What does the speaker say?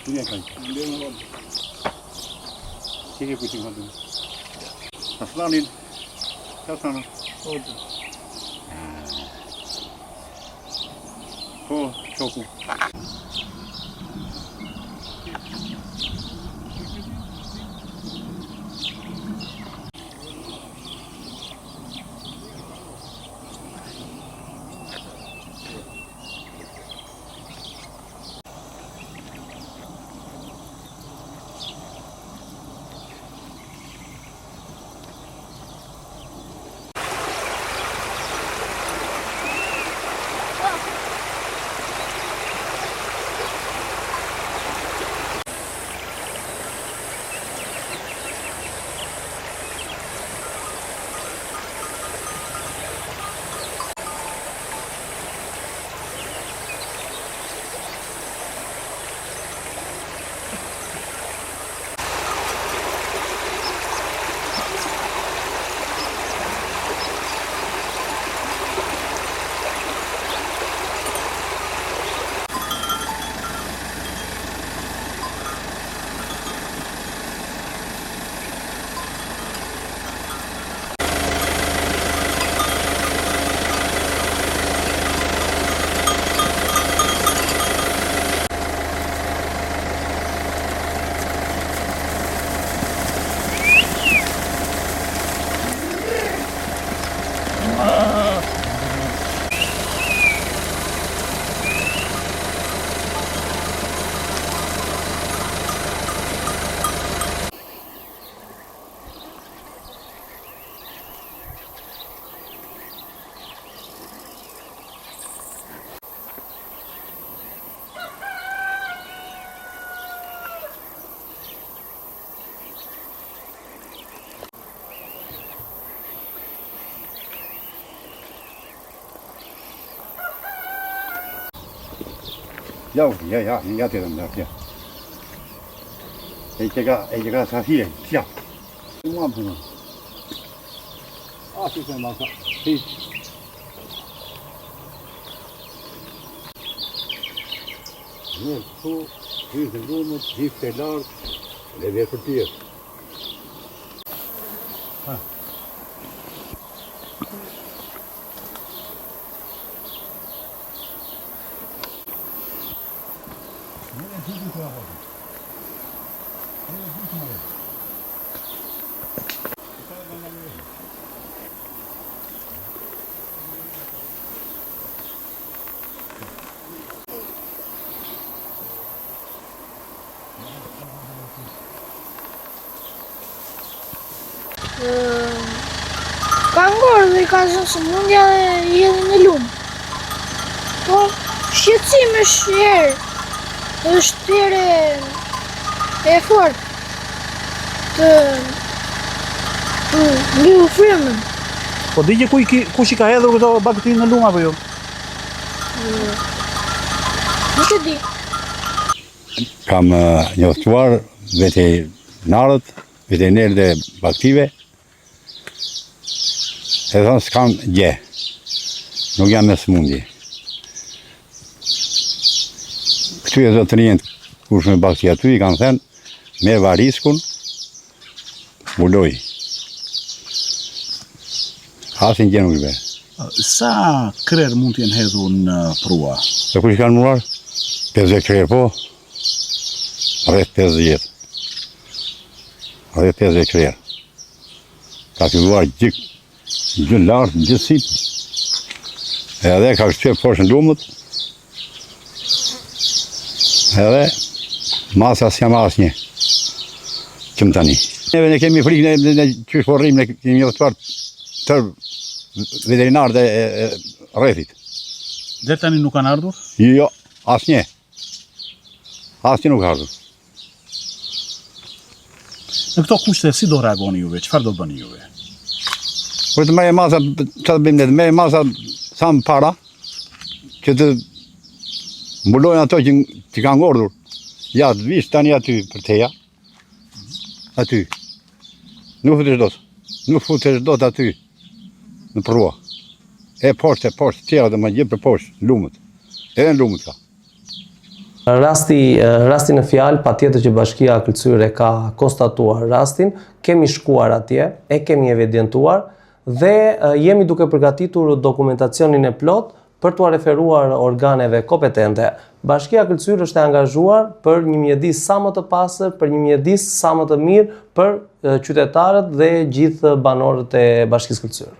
Cine e Cine e puțin mă Aslanin, Aslanul. O, ciocu. Ja te dam ja. E llega a fine, ja. Nu am până. Asta se masa. Nu, tu, în drumul, pe larg, le vei fărtie. Ha. Ka ngorë dhe ka zënë së mundja dhe jedhe në lumë. Po, shqetësim është herë e fort të liu frymën. Po digje kush I ka hedhur këto bakterie në lumë apo jo? Nuk e di. Kam njoftuar veterinarët, veterinerët e baktive. E thonë s'kam gje, nuk jam me smundje. Këtu e zotërinjën kush me bakti aty, I kam thënë, merë variskun, mbuloj. Asin gje nuk I bërë. Sa krerë mund t'jenë hedhur në prua? Se kush I kanë murar? 50 krerë po, rreth 50. Rreth 50 krerë. Ka filluar gjë lartë, gjithësit. Edhe ka kështje poshtë në lumët. Edhe masa s'jam asnjë. Qëm tani. Neve ne kemi frikë, ne qysh po rrim, ne kemi njoftuar tërë veterinarët e rrethit. Dhe tani nuk kanë ardhur? Jo, asnjë. Asnjë nuk ka ardhur. Në këto kushte si do reagoni juve? Çfarë do bëni juve? Por të merrë masa, çfarë bëjmë ne? Merrë masa sa më para që të mbulojnë ato që kanë ngordhur. Ja, të vish tani aty për teja. Aty. Nuk futesh dot. Nuk futesh dot aty në prua. E poshtë, tjera dhe më gjë për poshtë, lumët. Edhe në lumët ka. Rasti në fjalë, patjetër që Bashkia Këlqyre ka konstatuar rastin, kemi shkuar atje, e kemi evidentuar dhe jemi duke përgatitur dokumentacionin e plot për t'u referuar organeve kompetente. Bashkia Këlqyre është e angazhuar për një mjedis sa më të pastër, për një mjedis sa më të mirë për qytetarët dhe gjithë banorët e Bashkisë Këlqyre.